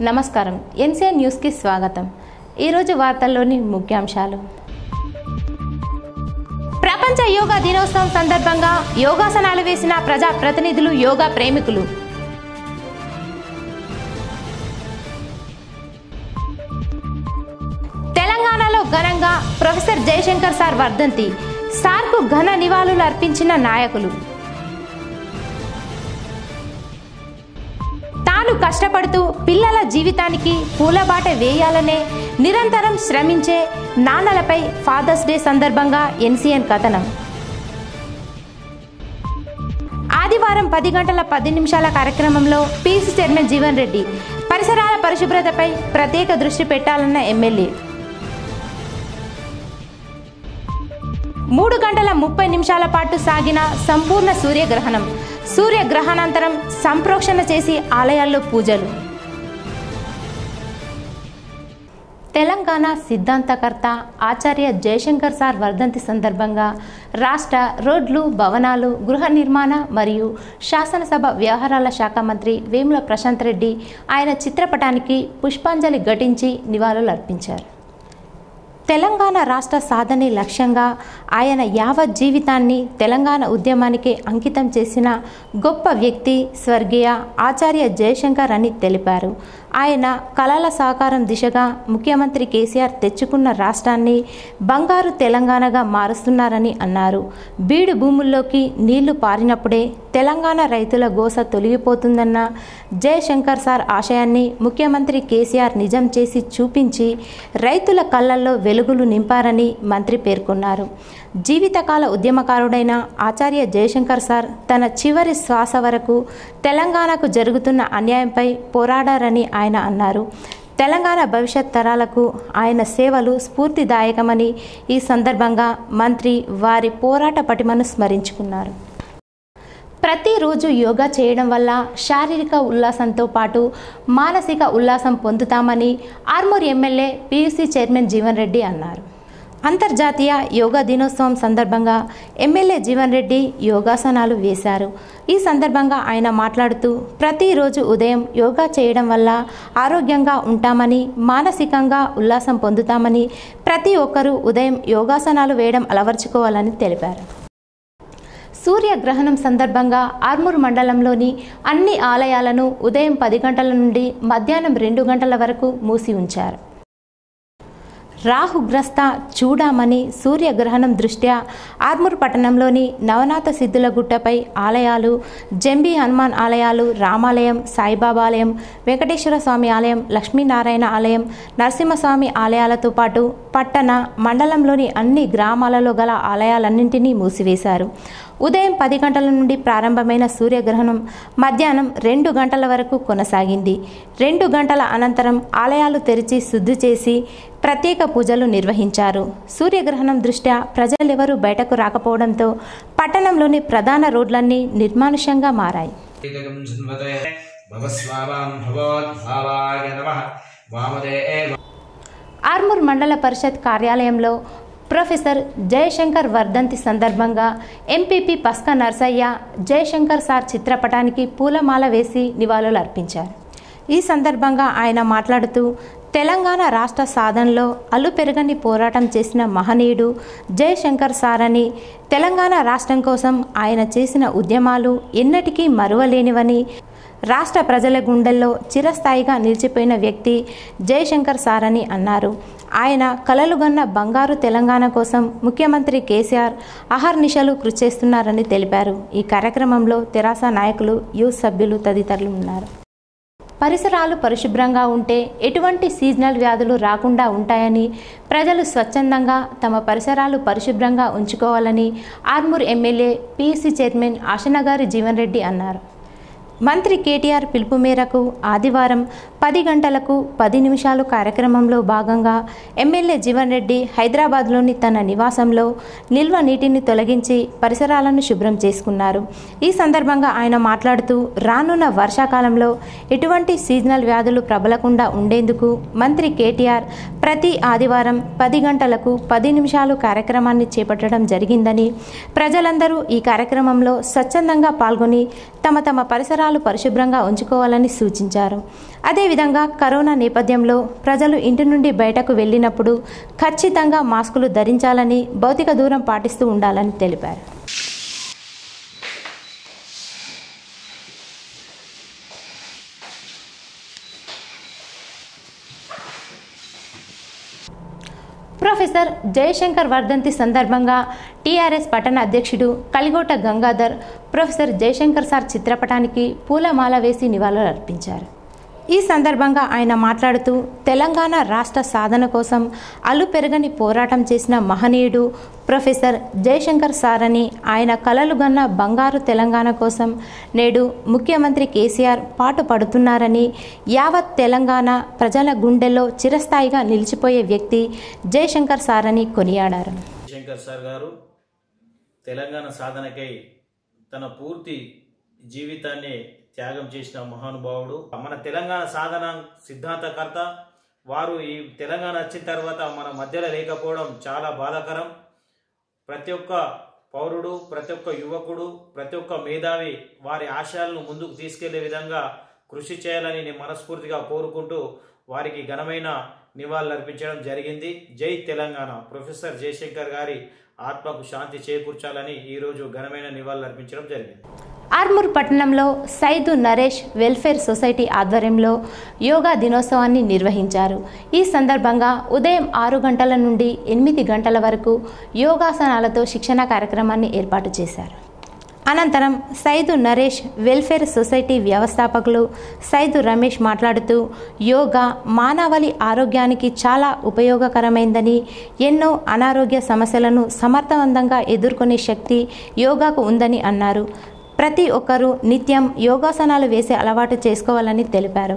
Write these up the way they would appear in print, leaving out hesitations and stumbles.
నమస్కారం NCN news కి స్వాగతం। ఈ రోజు వార్తల్లోని ముఖ్యాంశాలు। ప్రపంచ యోగా దినోత్సవం సందర్భంగా యోగాసనాలు వేసిన ప్రజా ప్రతినిధులు, యోగా ప్రేమికులు। తెలంగాణలో ఘనంగా ప్రొఫెసర్ జయశంకర్ సార్ వర్ధంతి, సార్కు ఘన నివాళులు అర్పించిన నాయకులు। తాను కష్టపడుతూ పిల్లల జీవితానికి పూలబాట వేయాలనే నిరంతరం శ్రమించే నాన్నలపై ఫాదర్స్ డే సందర్భంగా ఎన్సీఎన్ కథనం। ఆదివారం 10 గంటల 10 నిమిషాల కార్యక్రమంలో పీసీ చైర్మన్ జీవన్ రెడ్డి పరిసరాల పరిశుభ్రతపై ప్రత్యేక దృష్టి పెట్టాలన్న ఎమ్మెల్యే। 3 గంటల 30 నిమిషాల పాటు సాగిన సంపూర్ణ సూర్యగ్రహణం, సూర్యగ్రహణానంతరం సంప్రోక్షణ చేసి ఆలయాల్లో పూజలు। తెలంగాణ సిద్ధాంతకర్త ఆచార్య జయశంకర్ సార్ వర్ధంతి సందర్భంగా రాష్ట్ర రోడ్లు, భవనాలు, గృహ నిర్మాణ మరియు శాసనసభ వ్యవహారాల శాఖ మంత్రి వేముల ప్రశాంత్ రెడ్డి ఆయన చిత్రపటానికి పుష్పాంజలి ఘటించి నివాళులు అర్పించారు। తెలంగాణ రాష్ట్ర సాధనే లక్ష్యంగా ఆయన యావత్ జీవితాన్ని తెలంగాణ ఉద్యమానికి అంకితం చేసిన గొప్ప వ్యక్తి స్వర్గీయ ఆచార్య జయశంకర్ అని తెలిపారు। ఆయన కళల సాకారం దిశగా ముఖ్యమంత్రి కేసీఆర్ తెచ్చుకున్న రాష్ట్రాన్ని బంగారు తెలంగాణగా మారుస్తున్నారని అన్నారు। బీడు భూముల్లోకి నీళ్లు పారినప్పుడే తెలంగాణ రైతుల గోస తొలగిపోతుందన్న జయశంకర్ సార్ ఆశయాన్ని ముఖ్యమంత్రి కేసీఆర్ నిజం చేసి చూపించి రైతుల కళ్ళల్లో వెలుగులు నింపారని మంత్రి పేర్కొన్నారు। జీవితకాల ఉద్యమకారుడైన ఆచార్య జయశంకర్ సార్ తన చివరి శ్వాస వరకు తెలంగాణకు జరుగుతున్న అన్యాయంపై పోరాడారని ఆయన అన్నారు। తెలంగాణ భవిష్యత్ తరాలకు ఆయన సేవలు స్ఫూర్తిదాయకమని ఈ సందర్భంగా మంత్రి వారి పోరాట పటిమను స్మరించుకున్నారు। ప్రతిరోజు యోగా చేయడం వల్ల శారీరక ఉల్లాసంతో పాటు మానసిక ఉల్లాసం పొందుతామని Armoor MLA PUC chairman Jeevan Reddy అన్నారు। అంతర్జాతీయ యోగా దినోత్సవం సందర్భంగా ఎమ్మెల్యే జీవన్ రెడ్డి యోగాసనాలు వేశారు। ఈ సందర్భంగా ఆయన మాట్లాడుతూ ప్రతిరోజు ఉదయం యోగా చేయడం వల్ల ఆరోగ్యంగా ఉంటామని, మానసికంగా ఉల్లాసం పొందుతామని ప్రతి ఒక్కరూ ఉదయం యోగాసనాలు వేయడం అలవర్చుకోవాలని తెలిపారు। సూర్యగ్రహణం సందర్భంగా ఆర్మూర్ మండలంలోని అన్ని ఆలయాలను ఉదయం 10 గంటల నుండి మధ్యాహ్నం 2 గంటల వరకు మూసి ఉంచారు। రాహుగ్రస్త చూడామణి సూర్యగ్రహణం దృష్ట్యా ఆర్మూర్ పట్టణంలోని నవనాథ సిద్ధుల గుట్టపై ఆలయాలు, జంబి హనుమాన్ ఆలయాలు, రామాలయం, సాయిబాబా ఆలయం, వెంకటేశ్వర స్వామి ఆలయం, లక్ష్మీనారాయణ ఆలయం, నరసింహస్వామి ఆలయాలతో పాటు పట్టణ మండలంలోని అన్ని గ్రామాలలో గల ఆలయాలన్నింటినీ మూసివేశారు। ఉదయం 10 గంటల నుండి ప్రారంభమైన సూర్యగ్రహణం మధ్యాహ్నం 2 గంటల వరకు కొనసాగింది। 2 గంటల అనంతరం ఆలయాలు తెరిచి శుద్ధి చేసి ప్రత్యేక పూజలు నిర్వహించారు। సూర్యగ్రహణం దృష్ట్యా ప్రజలెవరూ బయటకు రాకపోవడంతో పట్టణంలోని ప్రధాన రోడ్లన్నీ నిర్మానుష్యంగా మారాయి। ఆర్మూర్ మండల పరిషత్ కార్యాలయంలో ప్రొఫెసర్ జయశంకర్ వర్ధంతి సందర్భంగా ఎంపీపీ పస్కా నర్సయ్య జయశంకర్ సార్ చిత్రపటానికి పూలమాల వేసి నివాళులు అర్పించారు। ఈ సందర్భంగా ఆయన మాట్లాడుతూ తెలంగాణ రాష్ట్ర సాధనలో అలుపెరగని పోరాటం చేసిన మహనీయుడు జయశంకర్ సార్ అని, తెలంగాణ రాష్ట్రం కోసం ఆయన చేసిన ఉద్యమాలు ఎన్నటికీ మరువలేనివని, రాష్ట్ర ప్రజల గుండెల్లో చిరస్థాయిగా నిలిచిపోయిన వ్యక్తి జయశంకర్ సార్ అని అన్నారు। ఆయన కలలుగన్న బంగారు తెలంగాణ కోసం ముఖ్యమంత్రి కేసీఆర్ అహర్నిశలు కృషి చేస్తున్నారని తెలిపారు। ఈ కార్యక్రమంలో తెరాస నాయకులు, యూత్ సభ్యులు తదితరులు ఉన్నారు। పరిసరాలు పరిశుభ్రంగా ఉంటే ఎటువంటి సీజనల్ వ్యాధులు రాకుండా ఉంటాయని, ప్రజలు స్వచ్ఛందంగా తమ పరిసరాలు పరిశుభ్రంగా ఉంచుకోవాలని Armoor MLA PUC chairman Ashannagari Jeevan Reddy అన్నారు। మంత్రి కేటీఆర్ పిలుపు మేరకు ఆదివారం 10 గంటలకు 10 నిమిషాలు కార్యక్రమంలో భాగంగా ఎమ్మెల్యే జీవన్ రెడ్డి హైదరాబాద్లోని తన నివాసంలో నిల్వ నీటిని తొలగించి పరిసరాలను శుభ్రం చేసుకున్నారు। ఈ సందర్భంగా ఆయన మాట్లాడుతూ రానున్న వర్షాకాలంలో ఎటువంటి సీజనల్ వ్యాధులు ప్రబలకుండా ఉండేందుకు మంత్రి కేటీఆర్ ప్రతి ఆదివారం 10 గంటలకు 10 నిమిషాలు కార్యక్రమాన్ని చేపట్టడం జరిగిందని, ప్రజలందరూ ఈ కార్యక్రమంలో స్వచ్ఛందంగా పాల్గొని తమ తమ పరిసరాలు పరిశుభ్రంగా ఉంచుకోవాలని సూచించారు. అదేవిధంగా కరోనా నేపథ్యంలో ప్రజలు ఇంటి నుండి బయటకు వెళ్ళినప్పుడు ఖచ్చితంగా మాస్కులు ధరించాలని, భౌతిక దూరం పాటిస్తూ ఉండాలని తెలిపారు. ప్రొఫెసర్ జయశంకర్ వర్ధంతి సందర్భంగా టీఆర్ఎస్ పట్టణ అధ్యక్షుడు కలిగోట గంగాధర్ ప్రొఫెసర్ జయశంకర్ సార్ చిత్రపటానికి పూలమాల వేసి నివాళులర్పించారు. ఈ సందర్భంగా ఆయన మాట్లాడుతూ తెలంగాణ రాష్ట్ర సాధన కోసం అలుపెరగని పోరాటం చేసిన మహనీయుడు ప్రొఫెసర్ జయశంకర్ సార్ అని, ఆయన కలలు గన్న బంగారు తెలంగాణ కోసం నేడు ముఖ్యమంత్రి కేసీఆర్ పాటుపడుతున్నారని, యావత్ తెలంగాణ ప్రజల గుండెల్లో చిరస్థాయిగా నిలిచిపోయే వ్యక్తి జయశంకర్ సార్ అని కొనియాడారు. జయశంకర్ సార్ గారు తెలంగాణ సాధనకై తన పూర్తి జీవితాన్ని త్యాగం చేసిన మహానుభావుడు. మన తెలంగాణ సాధన సిద్ధాంతకర్త వారు. ఈ తెలంగాణ వచ్చిన తర్వాత మన మధ్యలో లేకపోవడం చాలా బాధాకరం. ప్రతి ఒక్క పౌరుడు, ప్రతి ఒక్క యువకుడు, ప్రతి ఒక్క మేధావి వారి ఆశయాలను ముందుకు తీసుకెళ్లే విధంగా కృషి చేయాలని నేను మనస్ఫూర్తిగా కోరుకుంటూ వారికి ఘనమైన నివాళులు అర్పించడం జరిగింది. జై తెలంగాణ. ప్రొఫెసర్ జయశంకర్ గారి ఆత్మకు శాంతి చేకూర్చాలని ఈరోజు ఘనమైన నివాళులు అర్పించడం జరిగింది. ఆర్మూర్ పట్టణంలో సైదు నరేష్ వెల్ఫేర్ సొసైటీ ఆధ్వర్యంలో యోగా దినోత్సవాన్ని నిర్వహించారు. ఈ సందర్భంగా ఉదయం 6 గంటల నుండి 8 గంటల వరకు యోగాసనాలతో శిక్షణ కార్యక్రమాన్ని ఏర్పాటు చేశారు. అనంతరం సైదు నరేష్ వెల్ఫేర్ సొసైటీ వ్యవస్థాపకులు సైదు రమేష్ మాట్లాడుతూ యోగా మానవాళి ఆరోగ్యానికి చాలా ఉపయోగకరమైందని, ఎన్నో అనారోగ్య సమస్యలను సమర్థవంతంగా ఎదుర్కొనే శక్తి యోగాకు ఉందని అన్నారు. ప్రతి ఒక్కరూ నిత్యం యోగాసనాలు వేసే అలవాటు చేసుకోవాలని తెలిపారు.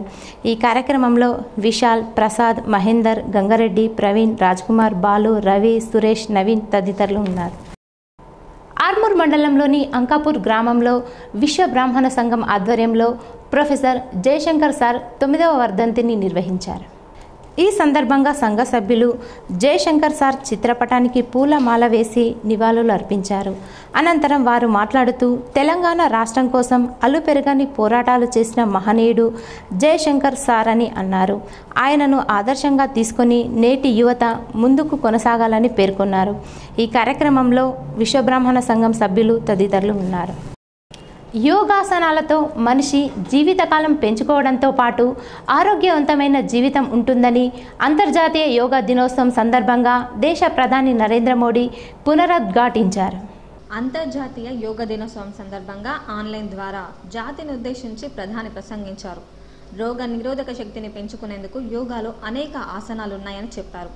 ఈ కార్యక్రమంలో విశాల్, ప్రసాద్, మహేందర్, గంగారెడ్డి, ప్రవీణ్, రాజ్కుమార్, బాలు, రవి, సురేష్, నవీన్ తదితరులు ఉన్నారు. ఆర్మూర్ మండలంలోని అంకాపూర్ గ్రామంలో విశ్వ బ్రాహ్మణ సంఘం ఆధ్వర్యంలో ప్రొఫెసర్ జయశంకర్ సార్ 9వ వర్ధంతిని నిర్వహించారు. ఈ సందర్భంగా సంఘ సభ్యులు జయశంకర్ సార్ చిత్రపటానికి పూలమాల వేసి నివాళులు అర్పించారు. అనంతరం వారు మాట్లాడుతూ తెలంగాణ రాష్ట్రం కోసం అలుపెరగని పోరాటాలు చేసిన మహనీయుడు జయశంకర్ సార్ అని అన్నారు. ఆయనను ఆదర్శంగా తీసుకొని నేటి యువత ముందుకు కొనసాగాలని పేర్కొన్నారు. ఈ కార్యక్రమంలో విశ్వబ్రాహ్మణ సంఘం సభ్యులు తదితరులు ఉన్నారు. యోగాసనాలతో మనిషి జీవితకాలం పెంచుకోవడంతో పాటు ఆరోగ్యవంతమైన జీవితం ఉంటుందని అంతర్జాతీయ యోగా దినోత్సవం సందర్భంగా దేశ ప్రధాని నరేంద్ర మోడీ పునరుద్ఘాటించారు. అంతర్జాతీయ యోగా దినోత్సవం సందర్భంగా ఆన్లైన్ ద్వారా జాతిని ఉద్దేశించి ప్రధాని ప్రసంగించారు. రోగ నిరోధక శక్తిని పెంచుకునేందుకు యోగాలో అనేక ఆసనాలు ఉన్నాయని చెప్పారు.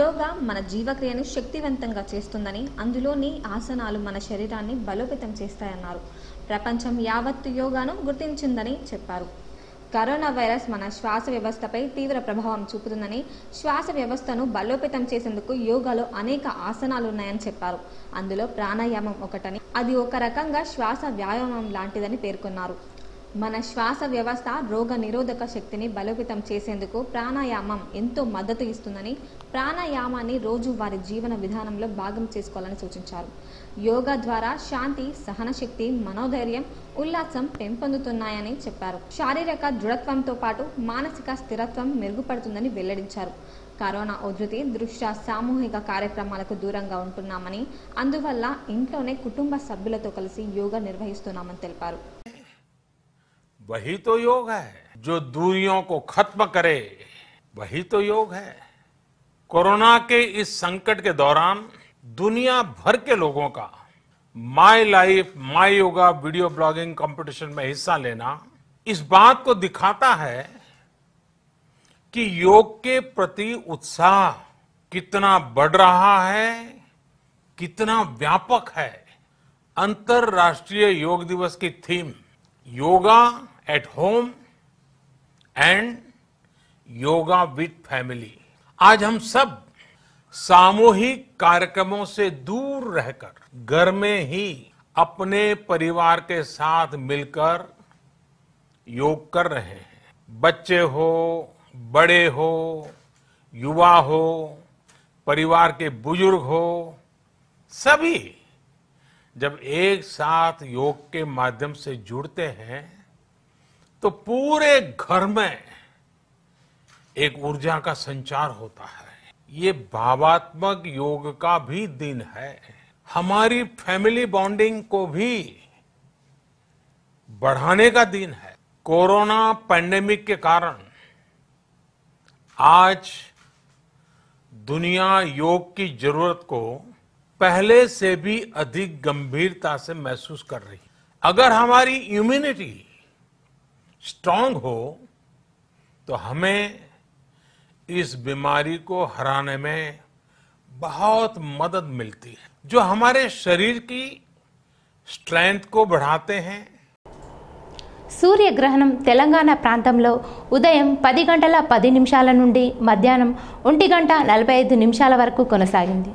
యోగా మన జీవక్రియను శక్తివంతంగా చేస్తుందని, అందులోని ఆసనాలు మన శరీరాన్ని బలోపేతం చేస్తాయన్నారు. ప్రపంచం యావత్తు యోగాను గుర్తించిందని చెప్పారు. కరోనా వైరస్ మన శ్వాస వ్యవస్థపై తీవ్ర ప్రభావం చూపుతుందని, శ్వాస వ్యవస్థను బలోపేతం చేసేందుకు యోగాలో అనేక ఆసనాలు ఉన్నాయని చెప్పారు. అందులో ప్రాణాయామం ఒకటని, అది ఒక రకంగా శ్వాస వ్యాయామం లాంటిదని పేర్కొన్నారు. మన శ్వాస వ్యవస్థ రోగ నిరోధక శక్తిని బలోపేతం చేసేందుకు ప్రాణాయామం ఎంతో మద్దతు ఇస్తుందని, ప్రాణాయామాన్ని రోజు వారి జీవన విధానంలో భాగం చేసుకోవాలని సూచించారు. యోగా ద్వారా శాంతి, సహనశక్తి, మనోధైర్యం, ఉల్లాసం పెంపొందుతున్నాయని చెప్పారు. శారీరక దృఢత్వంతో పాటు మానసిక స్థిరత్వం మెరుగుపడుతుందని వెల్లడించారు. కరోనా ఉధృతి దృష్ట్యా సామూహిక కార్యక్రమాలకు దూరంగా ఉంటున్నామని, అందువల్ల ఇంట్లోనే కుటుంబ సభ్యులతో కలిసి యోగా నిర్వహిస్తున్నామని తెలిపారు. वही तो योग है जो दूरियों को खत्म करे, वही तो योग है। कोरोना के इस संकट के दौरान दुनिया भर के लोगों का my life my yoga video blogging competition में हिस्सा लेना इस बात को दिखाता है कि योग के प्रति उत्साह कितना बढ़ रहा है, कितना व्यापक है। अंतर्राष्ट्रीय योग दिवस की theme yoga at home and yoga with family. आज हम सब सामूहिक कार्यक्रमों से दूर रहकर घर में ही अपने परिवार के साथ मिलकर योग कर रहे हैं। बच्चे हो, बड़े हो, युवा हो, परिवार के बुजुर्ग हो, सभी जब एक साथ योग के माध्यम से जुड़ते हैं तो पूरे घर में एक ऊर्जा का संचार होता है। ये भावात्मक योग का भी दिन है। हमारी फैमिली बॉन्डिंग को भी बढ़ाने का दिन है। कोरोना पैंडेमिक के कारण आज दुनिया योग की जरूरत को पहले से भी अधिक गंभीरता से महसूस कर रही है। अगर हमारी इम्यूनिटी स्ट्रांग हो तो हमें इस बीमारी को हराने में बहुत मदद मिलती है, जो हमारे शरीर की स्ट्रेंथ को बढ़ाते हैं। సూర్యగ్రహణం తెలంగాణ ప్రాంతంలో ఉదయం 10 గంటల 10 నిమిషాల నుండి మధ్యాహ్నం 1 గంట 45 నిమిషాల వరకు కొనసాగింది.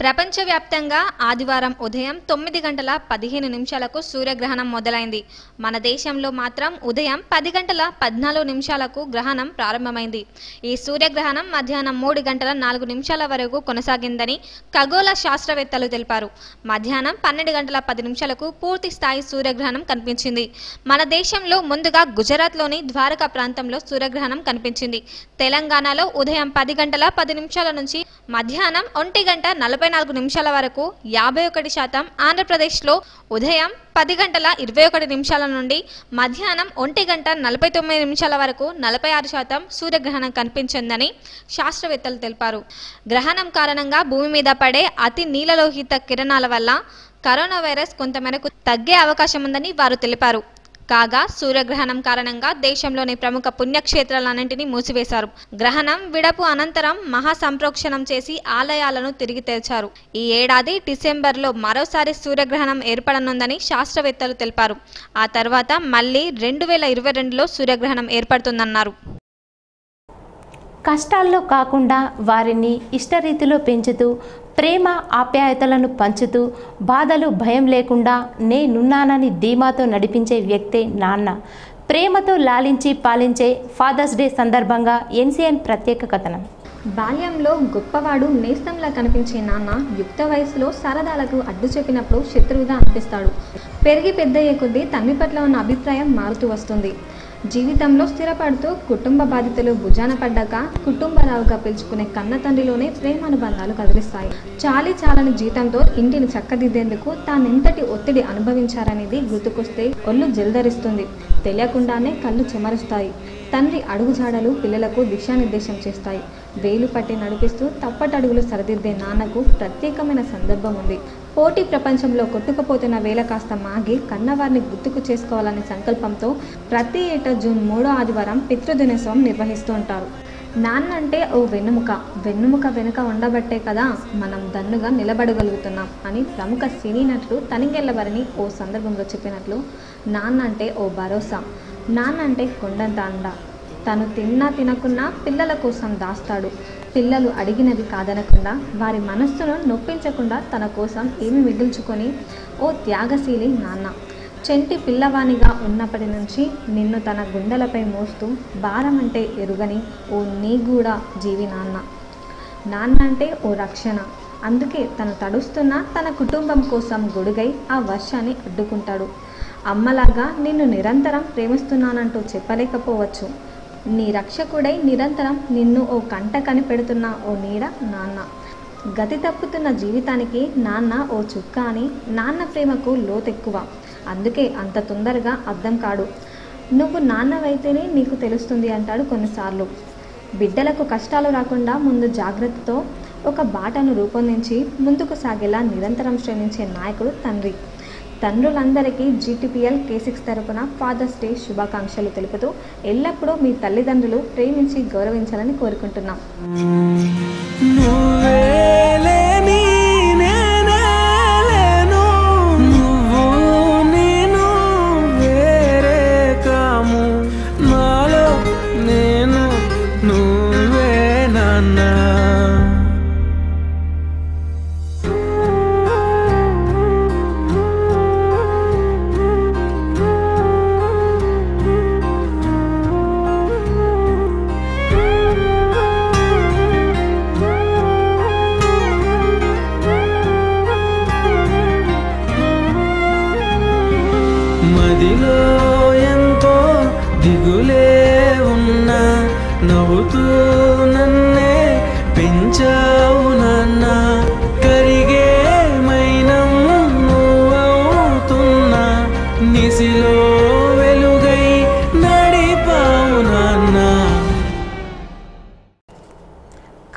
ప్రపంచవ్యాప్తంగా ఆదివారం ఉదయం 9 గంటల 15 నిమిషాలకు సూర్యగ్రహణం మొదలైంది. మన దేశంలో మాత్రం ఉదయం 10 గంటల 14 నిమిషాలకు గ్రహణం ప్రారంభమైంది. ఈ సూర్యగ్రహణం మధ్యాహ్నం 3 గంటల 4 నిమిషాల వరకు కొనసాగిందని ఖగోళ శాస్త్రవేత్తలు తెలిపారు. మధ్యాహ్నం 12 గంటల 10 నిమిషాలకు పూర్తి స్థాయి సూర్యగ్రహణం కనిపించింది. మన దేశంలో ముందుగా గుజరాత్లోని ద్వారకా ప్రాంతంలో సూర్యగ్రహణం కనిపించింది. తెలంగాణలో ఉదయం 10 గంటల 10 నిమిషాల నుంచి మధ్యాహ్నం 1 గంట 44 నిమిషాల వరకు 51%, ఆంధ్రప్రదేశ్లో ఉదయం 10 గంటల 21 నిమిషాల నుండి మధ్యాహ్నం 1 గంట 49 నిమిషాల వరకు 46% సూర్యగ్రహణం కనిపించిందని శాస్త్రవేత్తలు తెలిపారు. గ్రహణం కారణంగా భూమి మీద పడే అతి నీలలోహిత కిరణాల వల్ల కరోనా వైరస్ కొంతమేరకు తగ్గే అవకాశం ఉందని వారు తెలిపారు. కాగా సూర్యగ్రహణం కారణంగా దేశంలోని ప్రముఖ పుణ్యక్షేత్రాలన్నింటినీ మూసివేశారు. గ్రహణం విడపు అనంతరం మహాసంప్రోక్షణం చేసి ఆలయాలను తిరిగి తెరిచారు. ఈ ఏడాది డిసెంబర్లో మరోసారి సూర్యగ్రహణం ఏర్పడనుందని శాస్త్రవేత్తలు తెలిపారు. ఆ తర్వాత మళ్లీ 2022లో సూర్యగ్రహణం ఏర్పడుతుందన్నారు. కష్టాల్లో కాకుండా వారిని ఇష్టరీతిలో పెంచుతూ ప్రేమ ఆప్యాయతలను పంచుతూ బాధలు భయం లేకుండా నేనున్నానని ధీమాతో నడిపించే వ్యక్తే నాన్న. ప్రేమతో లాలించి పాలించే ఫాదర్స్ డే సందర్భంగా ఎన్సీఎన్ ప్రత్యేక కథనం. బాల్యంలో గొప్పవాడు నేస్తంలా కనిపించే నాన్న యుక్త వయసులో సరదాలకు అడ్డు చెప్పినప్పుడు శత్రువుగా అనిపిస్తాడు. పెరిగి పెద్దయ్యే కొద్దీ తండ్రి పట్ల ఉన్న అభిప్రాయం మారుతూ వస్తుంది. జీవితంలో స్థిరపడుతూ కుటుంబ బాధ్యతలు భుజాన పడ్డాక కుటుంబరావుగా పిలుచుకునే కన్న తండ్రిలోనే ప్రేమానుబంధాలు కదిలిస్తాయి. చాలీ చాలని జీతంతో ఇంటిని చక్కదిద్దేందుకు తానెంతటి ఒత్తిడి అనుభవించారనేది గుర్తుకొస్తే ఒళ్ళు జల్దరిస్తుంది. తెలియకుండానే కళ్ళు చెమరుస్తాయి. తండ్రి అడుగుజాడలు పిల్లలకు దిశానిర్దేశం చేస్తాయి. వేలు పట్టి నడిపిస్తూ తప్పటడుగులు సరిదిద్దే నాన్నకు ప్రత్యేకమైన సందర్భం ఉంది. పోటీ ప్రపంచంలో కొట్టుకుపోతున్న వేళ కాస్త మాగి కన్నవారిని గుర్తుకు చేసుకోవాలనే సంకల్పంతో ప్రతి ఏటా జూన్ 3వ ఆదివారం పితృదినోత్సవం నిర్వహిస్తూ ఉంటారు. నాన్న అంటే ఓ వెన్నుముక వెనుక ఉండబట్టే కదా మనం దన్నుగా నిలబడగలుగుతున్నాం అని ప్రముఖ సినీ నటుడు తనికెళ్ళవరని ఓ సందర్భంలో చెప్పినట్లు, నాన్న అంటే ఓ భరోసా, నాన్న అంటే కొండంత అండ. తను తిన్నా తినకున్నా పిల్లల కోసం దాస్తాడు. పిల్లలు అడిగినది కాదనకుండా వారి మనస్సును నొప్పించకుండా తన కోసం ఏమి మిగుల్చుకొని ఓ త్యాగశీలి నాన్న. చెంటి పిల్లవానిగా ఉన్నప్పటి నుంచి నిన్ను తన గుండెలపై మోస్తూ భారం అంటే ఎరుగని ఓ నీగూడ జీవి నాన్న. నాన్న అంటే ఓ రక్షణ. అందుకే తను తడుస్తున్న తన కుటుంబం కోసం గొడుగై ఆ వర్షాన్ని అడ్డుకుంటాడు. అమ్మలాగా నిన్ను నిరంతరం ప్రేమిస్తున్నానంటూ చెప్పలేకపోవచ్చు. నీ రక్షకుడై నిరంతరం నిన్ను ఓ కంట కనిపెడుతున్న ఓ నీడ నాన్న. గతి తప్పుతున్న జీవితానికి నాన్న ఓ చుక్క అని నాన్న ప్రేమకు లోతెక్కువ. అందుకే అంత తొందరగా అర్థం కాడు. నువ్వు నాన్నవైతేనే నీకు తెలుస్తుంది అంటాడు కొన్నిసార్లు. బిడ్డలకు కష్టాలు రాకుండా ముందు జాగ్రత్తతో ఒక బాటను రూపొందించి ముందుకు సాగేలా నిరంతరం శ్రమించే నాయకుడు తండ్రి. తండ్రులందరికీ GTPL K6 తరపున ఫాదర్స్ డే శుభాకాంక్షలు తెలుపుతూ ఎల్లప్పుడూ మీ తల్లిదండ్రులు ప్రేమించి గౌరవించాలని కోరుకుంటున్నాం. దిగులే ఉన్నా నవ్వుతూ నన్నే పెంచావు నాన్న కరిగే మైనం నువ్వవుతున్నా నిసిలో వెలుగై నడిపావు నాన్న.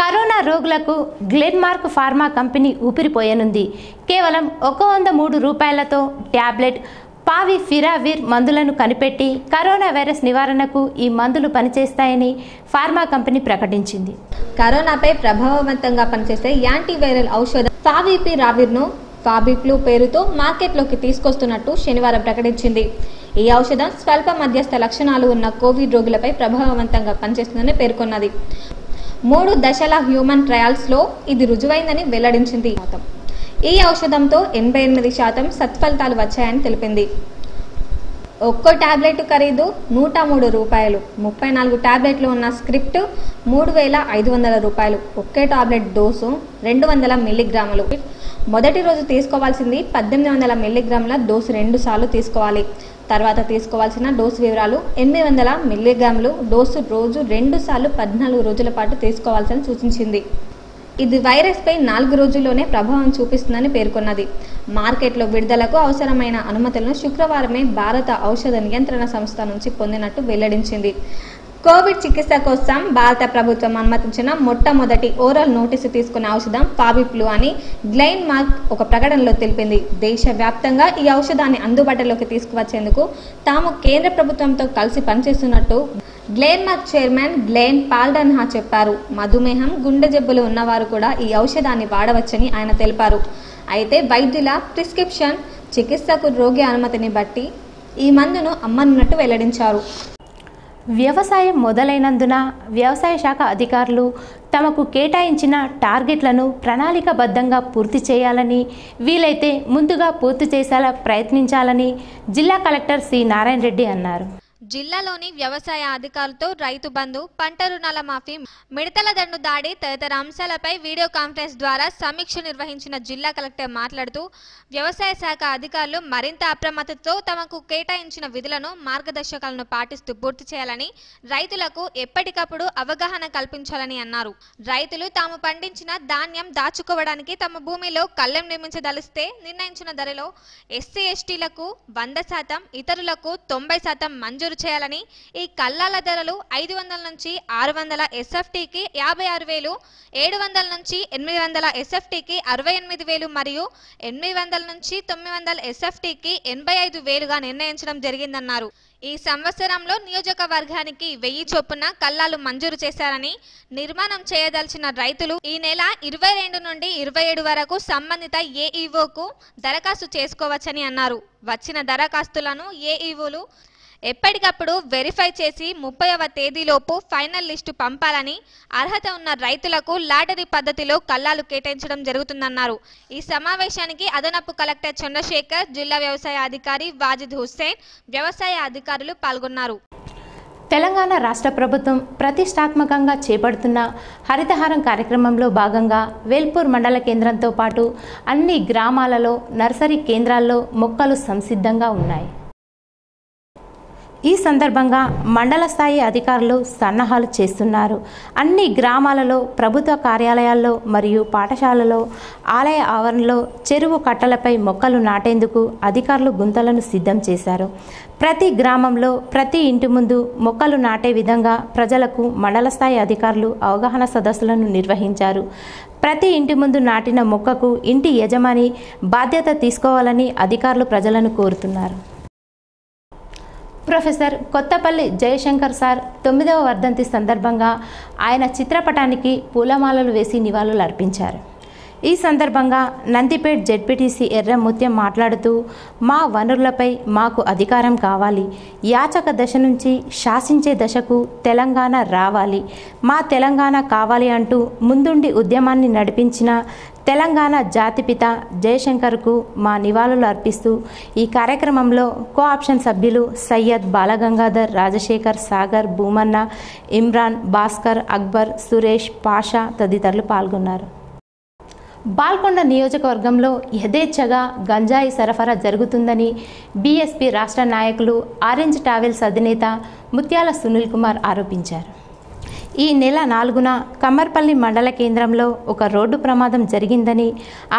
కరోనా రోగులకు గ్లెన్మార్క్ ఫార్మా కంపెనీ ఊపిరిపోయనుంది. కేవలం 103 రూపాయలతో ట్యాబ్లెట్ పావిఫిరావిర్ మందులను కనిపెట్టి కరోనా వైరస్ నివారణకు ఈ మందులు పనిచేస్తాయని ఫార్మా కంపెనీ ప్రకటించింది. కరోనాపై ప్రభావవంతంగా పనిచేసే యాంటీవైరల్ ఔషధం పావిపిరావిర్ను ఫాబిప్లు పేరుతో మార్కెట్లోకి తీసుకొస్తున్నట్టు శనివారం ప్రకటించింది. ఈ ఔషధం స్వల్ప మధ్యస్థ లక్షణాలు ఉన్న కోవిడ్ రోగులపై ప్రభావవంతంగా పనిచేస్తుందని పేర్కొన్నది. 3 దశల హ్యూమన్ ట్రయల్స్లో ఇది రుజువైందని వెల్లడించింది. ఈ ఔషధంతో 88% సత్ఫలితాలు వచ్చాయని తెలిపింది. ఒక్కో టాబ్లెట్ ఖరీదు 103 రూపాయలు. 34 టాబ్లెట్లు ఉన్న స్క్రిప్ట్ 3500 రూపాయలు. ఒకే టాబ్లెట్ డోసు 200 మిల్లీగ్రాములు. మొదటి రోజు తీసుకోవాల్సింది 1800 మిల్లీగ్రాముల డోసు 2 సార్లు తీసుకోవాలి. తర్వాత తీసుకోవాల్సిన డోసు వివరాలు 800 మిల్లీగ్రాములు డోసు రోజు 2 సార్లు 14 రోజుల పాటు తీసుకోవాల్సిన సూచించింది. ఇది వైరస్పై 4 రోజుల్లోనే ప్రభావం చూపిస్తుందని పేర్కొన్నది. మార్కెట్లో విడుదలకు అవసరమైన అనుమతులను శుక్రవారమే భారత ఔషధ నియంత్రణ సంస్థ నుంచి పొందినట్టు వెల్లడించింది. కోవిడ్ చికిత్స కోసం భారత ప్రభుత్వం అనుమతించిన మొట్టమొదటి ఓరల్ నోటీసు తీసుకున్న ఔషధం పావిప్లు అని గ్లెన్మార్క్ ఒక ప్రకటనలో తెలిపింది. దేశవ్యాప్తంగా ఈ ఔషధాన్ని అందుబాటులోకి తీసుకువచ్చేందుకు తాము కేంద్ర ప్రభుత్వంతో కలిసి పనిచేస్తున్నట్టు గ్లెన్మార్క్ చైర్మన్ గ్లెన్ పాల్డన్హా చెప్పారు. మధుమేహం, గుండె జబ్బులు ఉన్నవారు కూడా ఈ ఔషధాన్ని వాడవచ్చని ఆయన తెలిపారు. అయితే వైద్యుల ప్రిస్క్రిప్షన్, చికిత్సకు రోగి అనుమతిని బట్టి ఈ మందును అమ్మనున్నట్టు వెల్లడించారు. వ్యవసాయం మొదలైనందున వ్యవసాయ శాఖ అధికారులు తమకు కేటాయించిన టార్గెట్లను ప్రణాళికాబద్ధంగా పూర్తి చేయాలని, వీలైతే ముందుగా పూర్తి చేసేలా ప్రయత్నించాలని జిల్లా కలెక్టర్ సి నారాయణ రెడ్డి అన్నారు. జిల్లాలోని వ్యవసాయ అధికారులతో రైతు బంధు, పంట రుణాల మాఫీ, మిడతల దండు దాడి తదితర అంశాలపై వీడియో కాన్ఫరెన్స్ ద్వారా సమీక్ష నిర్వహించిన జిల్లా కలెక్టర్ మాట్లాడుతూ వ్యవసాయ శాఖ అధికారులు మరింత అప్రమత్తతో తమకు కేటాయించిన విధులను, మార్గదర్శకాలను పాటిస్తూ పూర్తి చేయాలని, రైతులకు ఎప్పటికప్పుడు అవగాహన కల్పించాలని అన్నారు. రైతులు తాము పండించిన ధాన్యం దాచుకోవడానికి తమ భూమిలో కళ్ళెం నిర్మించదలిస్తే నిర్ణయించిన ధరలో ఎస్సీ ఎస్టీలకు 100%, ఇతరులకు 90% మంజూరు చేయాలని, ఈ కల్లాల ధరలు 500 నుంచి 600 ఎస్ఎఫ్టీకి 56,000, 700 నుంచి 800 ఎస్ఎఫ్టీకి 68,000 మరియు 800 నుంచి 900 ఎస్ఎఫ్టీకి 85,000గా నిర్ణయించడం జరిగిందన్నారు. ఈ సంవత్సరంలో నియోజకవర్గానికి 1000 చొప్పున కల్లాలు మంజూరు చేశారని, నిర్మాణం చేయదలిచిన రైతులు ఈ నెల 22 నుండి 27 వరకు సంబంధిత ఏఈఓకు దరఖాస్తు చేసుకోవచ్చని అన్నారు. వచ్చిన దరఖాస్తులను ఏఈఓలు ఎప్పటికప్పుడు వెరిఫై చేసి 30వ తేదీలోపు ఫైనల్ లిస్టు పంపాలని, అర్హత ఉన్న రైతులకు లాటరీ పద్ధతిలో కల్లాలు కేటాయించడం జరుగుతుందన్నారు. ఈ సమావేశానికి అదనపు కలెక్టర్ చంద్రశేఖర్, జిల్లా వ్యవసాయ అధికారి వాజిద్ హుస్సేన్, వ్యవసాయ అధికారులు పాల్గొన్నారు. తెలంగాణ రాష్ట్ర ప్రభుత్వం ప్రతిష్టాత్మకంగా చేపడుతున్న హరితహారం కార్యక్రమంలో భాగంగా వేల్పూర్ మండల కేంద్రంతో పాటు అన్ని గ్రామాలలో నర్సరీ కేంద్రాల్లో మొక్కలు సంసిద్ధంగా ఉన్నాయి. ఈ సందర్భంగా మండల స్థాయి అధికారులు సన్నాహాలు చేస్తున్నారు. అన్ని గ్రామాలలో, ప్రభుత్వ కార్యాలయాల్లో మరియు పాఠశాలలో, ఆలయ ఆవరణలో, చెరువు కట్టలపై మొక్కలు నాటేందుకు అధికారులు గుంతలను సిద్ధం చేశారు. ప్రతి గ్రామంలో, ప్రతి ఇంటి ముందు మొక్కలు నాటే విధంగా ప్రజలకు మండల స్థాయి అధికారులు అవగాహన సదస్సులను నిర్వహించారు. ప్రతి ఇంటి ముందు నాటిన మొక్కకు ఇంటి యజమాని బాధ్యత తీసుకోవాలని అధికారులు ప్రజలను కోరుతున్నారు. ప్రొఫెసర్ కొత్తపల్లి జయశంకర్ సార్ 9వ వర్ధంతి సందర్భంగా ఆయన చిత్రపటానికి పూలమాలలు వేసి నివాళులు అర్పించారు. ఈ సందర్భంగా నందిపేట్ జెడ్పీటీసీ ఎర్రముత్యం మాట్లాడుతూ, మా వనరులపై మాకు అధికారం కావాలి, యాచక దశ నుంచి శాసించే దశకు తెలంగాణ రావాలి, మా తెలంగాణ కావాలి అంటూ ముందుండి ఉద్యమాన్ని నడిపించిన తెలంగాణ జాతిపిత జయశంకర్కు మా నివాళులు అర్పిస్తూ ఈ కార్యక్రమంలో కోఆప్షన్ సభ్యులు సయ్యద్, బాలగంగాధర్, రాజశేఖర్, సాగర్, భూమన్న, ఇమ్రాన్, భాస్కర్, అక్బర్, సురేష్, పాషా తదితరులు పాల్గొన్నారు. బాల్కొండ నియోజకవర్గంలో యథేచ్ఛగా గంజాయి సరఫరా జరుగుతుందని బీఎస్పీ రాష్ట్ర నాయకులు, ఆరెంజ్ ట్రావెల్స్ అధినేత ముత్యాల సునీల్ కుమార్ ఆరోపించారు. ఈ నెల 4న కమ్మర్పల్లి మండల కేంద్రంలో ఒక రోడ్డు ప్రమాదం జరిగిందని,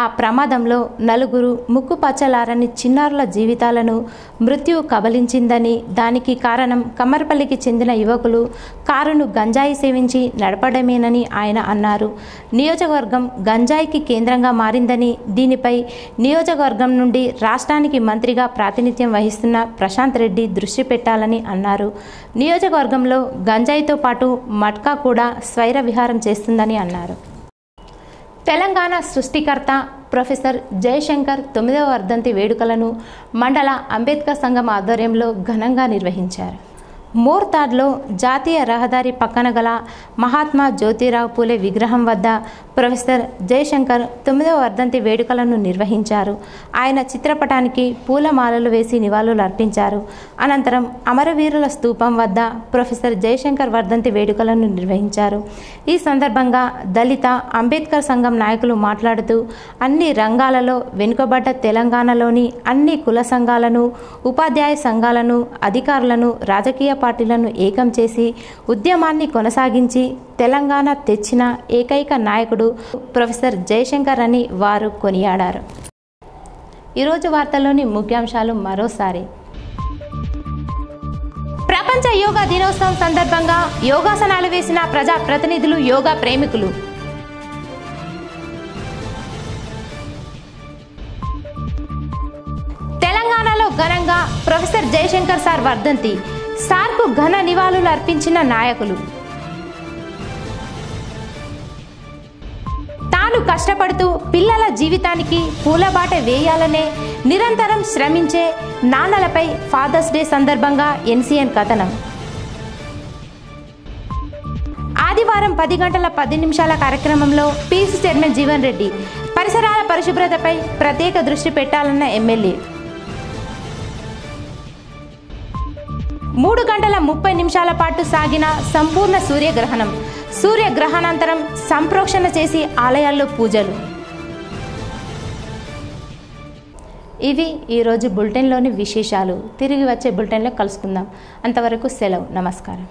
ఆ ప్రమాదంలో 4 ముక్కుపచ్చలారని చిన్నారుల జీవితాలను మృత్యువు కబలించిందని, దానికి కారణం కమ్మర్పల్లికి చెందిన యువకులు కారును గంజాయి సేవించి నడపడమేనని ఆయన అన్నారు. నియోజకవర్గం గంజాయికి కేంద్రంగా మారిందని, దీనిపై నియోజకవర్గం నుండి రాష్ట్రానికి మంత్రిగా ప్రాతినిధ్యం వహిస్తున్న ప్రశాంత్ రెడ్డి దృష్టి పెట్టాలని అన్నారు. నియోజకవర్గంలో గంజాయితో పాటు మట్కా కూడా స్వైర విహారం చేస్తుందని అన్నారు. తెలంగాణ సృష్టికర్త ప్రొఫెసర్ జయశంకర్ 9వ వర్ధంతి వేడుకలను మండల అంబేద్కర్ సంఘం ఆధ్వర్యంలో ఘనంగా నిర్వహించారు. మోర్తాడ్లో జాతీయ రహదారి పక్కన గల మహాత్మా జ్యోతిరావు పూలే విగ్రహం వద్ద ప్రొఫెసర్ జయశంకర్ 9వ వర్ధంతి వేడుకలను నిర్వహించారు. ఆయన చిత్రపటానికి పూలమాలలు వేసి నివాళులు అర్పించారు. అనంతరం అమరవీరుల స్తూపం వద్ద ప్రొఫెసర్ జయశంకర్ వర్ధంతి వేడుకలను నిర్వహించారు. ఈ సందర్భంగా దళిత అంబేద్కర్ సంఘం నాయకులు మాట్లాడుతూ అన్ని రంగాలలో వెనుకబడ్డ తెలంగాణలోని అన్ని కుల సంఘాలను, ఉపాధ్యాయ సంఘాలను, అధికారులను, రాజకీయ పార్టీలను ఏకం చేసి ఉద్యమాన్ని కొనసాగించి తెలంగాణ తెచ్చిన ఏకైక నాయకుడు ప్రొఫెసర్ జయశంకర్ అని వారు కొనియాడారు. ఈరోజు వార్తల్లోని ముఖ్యాంశాలు మరోసారి. ప్రపంచ యోగా దినోత్సవం సందర్భంగా యోగాసనాలు వేసిన ప్రజా ప్రతినిధులు, యోగా ప్రేమికులు. తెలంగాణలో ఘనంగా ప్రొఫెసర్ జయశంకర్ సార్ వర్ధంతి. సార్కు ఘన నివాళులు అర్పించిన నాయకులు. తాను కష్టపడుతూ పిల్లల జీవితానికి పూలబాట వేయాలనే నిరంతరం శ్రమించే నాన్నలపై ఫాదర్స్ డే సందర్భంగా ఎన్సీఎన్ కథనం. ఆదివారం 10 గంటల 10 నిమిషాల కార్యక్రమంలో పీసీ చైర్మన్ జీవన్ రెడ్డి పరిసరాల పరిశుభ్రతపై ప్రత్యేక దృష్టి పెట్టాలన్న ఎమ్మెల్యే. 3 గంటల 30 నిమిషాల పాటు సాగిన సంపూర్ణ సూర్యగ్రహణం. సూర్యగ్రహణానంతరం సంప్రోక్షణ చేసి ఆలయాల్లో పూజలు. ఇవి ఈరోజు బులెటిన్లోని విశేషాలు. తిరిగి వచ్చే బులెటిన్లో కలుసుకుందాం. అంతవరకు సెలవు. నమస్కారం.